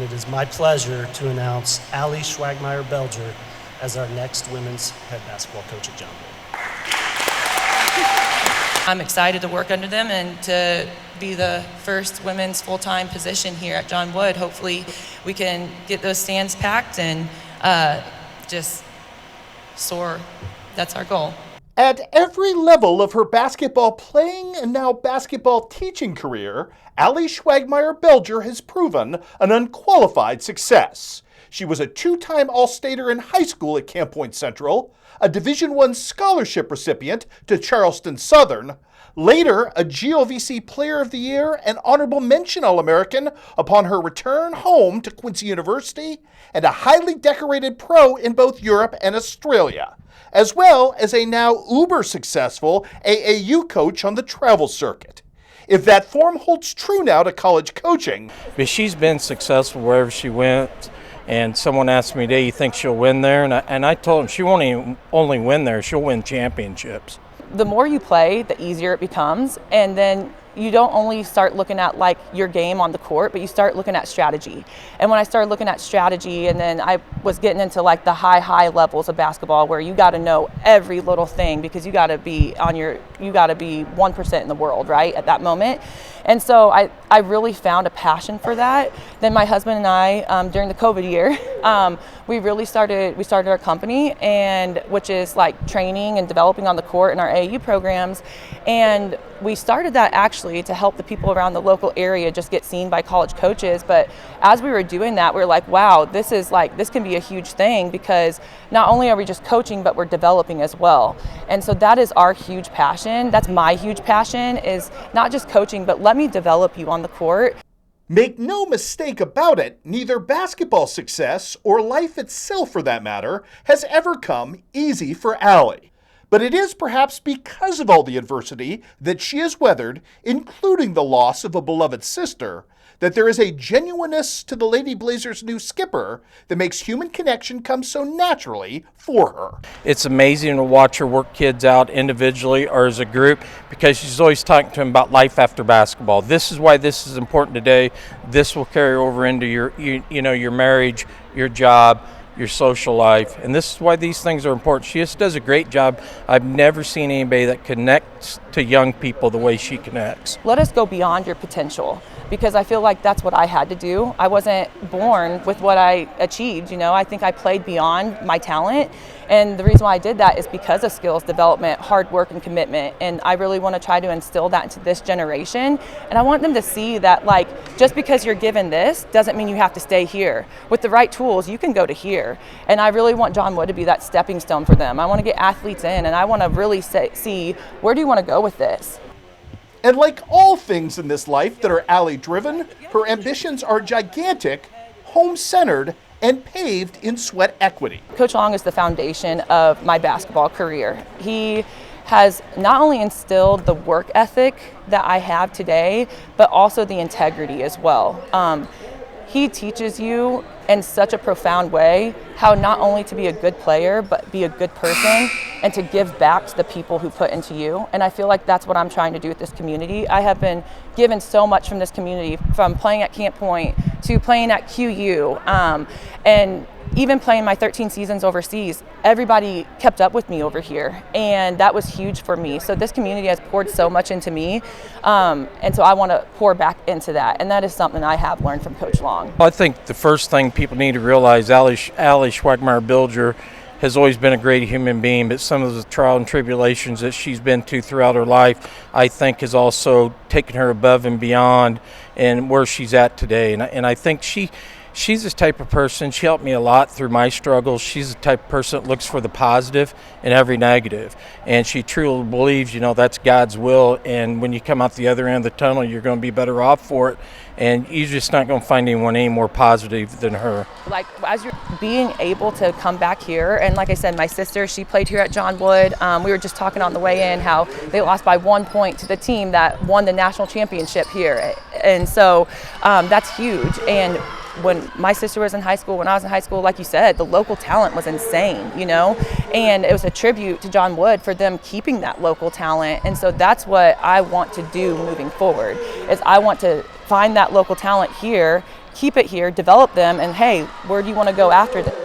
it is my pleasure to announce Allie Schwagmeyer Belger as our next women's head basketball coach at John Wood. I'm excited to work under them and to be the first women's full-time position here at John Wood. Hopefully we can get those stands packed and just soar. That's our goal. At every level of her basketball playing and now basketball teaching career, Allie Schwagmeyer Belger has proven an unqualified success. She was a two-time All-Stater in high school at Camp Point Central, a Division I scholarship recipient to Charleston Southern, later a GLVC Player of the Year and Honorable Mention All-American upon her return home to Quincy University, and a highly decorated pro in both Europe and Australia, as well as a now uber-successful AAU coach on the travel circuit. If that form holds true now to college coaching. But she's been successful wherever she went, and someone asked me, do you think she'll win there? And I told them she won't only win there, she'll win championships. The more you play, the easier it becomes, and then you don't only start looking at like your game on the court, but you start looking at strategy. And when I started looking at strategy, and then I was getting into like the high levels of basketball where you got to know every little thing because you got to be 1% in the world, right, at that moment. And so I really found a passion for that. Then my husband and I, during the COVID year, we started our company, and which is like training and developing on the court in our AAU programs. And we started that actually to help the people around the local area just get seen by college coaches. But as we were doing that, we were like, wow, this can be a huge thing, because not only are we just coaching, but we're developing as well. And so that is our huge passion. That's my huge passion, is not just coaching, but let me develop you on the court. Make no mistake about it, neither basketball success, or life itself for that matter, has ever come easy for Allie. But it is perhaps because of all the adversity that she has weathered, including the loss of a beloved sister, that there is a genuineness to the Lady Blazers' new skipper that makes human connection come so naturally for her. It's amazing to watch her work kids out individually or as a group, because she's always talking to them about life after basketball. This is why this is important today. This will carry over into your marriage, your job, your social life, and this is why these things are important. She just does a great job. I've never seen anybody that connects to young people the way she connects. Let us go beyond your potential, because I feel like that's what I had to do. I wasn't born with what I achieved, I think I played beyond my talent, and the reason why I did that is because of skills development, hard work, and commitment. And I really want to try to instill that into this generation, and I want them to see that just because you're given this doesn't mean you have to stay here. With the right tools, you can go to here. And I really want John Wood to be that stepping stone for them. I want to get athletes in, and I want to really see, where do you want to go with this? And like all things in this life that are Allie-driven, her ambitions are gigantic, home-centered, and paved in sweat equity. Coach Long is the foundation of my basketball career. He has not only instilled the work ethic that I have today, but also the integrity as well. He teaches you in such a profound way how not only to be a good player, but be a good person and to give back to the people who put into you. And I feel like that's what I'm trying to do with this community. I have been given so much from this community, from playing at Camp Point to playing at QU, and even playing my 13 seasons overseas. Everybody kept up with me over here, and that was huge for me. So this community has poured so much into me, and so I want to pour back into that, and that is something I have learned from Coach Long. I think the first thing people need to realize, Allie Schwagmeyer Belger has always been a great human being, but some of the trials and tribulations that she's been to throughout her life, I think, has also taken her above and beyond and where she's at today. And I think she's this type of person. She helped me a lot through my struggles. She's the type of person that looks for the positive in every negative. And she truly believes, that's God's will. And when you come out the other end of the tunnel, you're going to be better off for it. And you're just not going to find anyone any more positive than her. As you're being able to come back here, and like I said, my sister, she played here at John Wood. We were just talking on the way in how they lost by 1 point to the team that won the national championship here. And so that's huge. And when my sister was in high school, when I was in high school, like you said, the local talent was insane, and it was a tribute to John Wood for them keeping that local talent. And so that's what I want to do moving forward, is I want to find that local talent here keep it here, develop them, and hey, where do you want to go after that?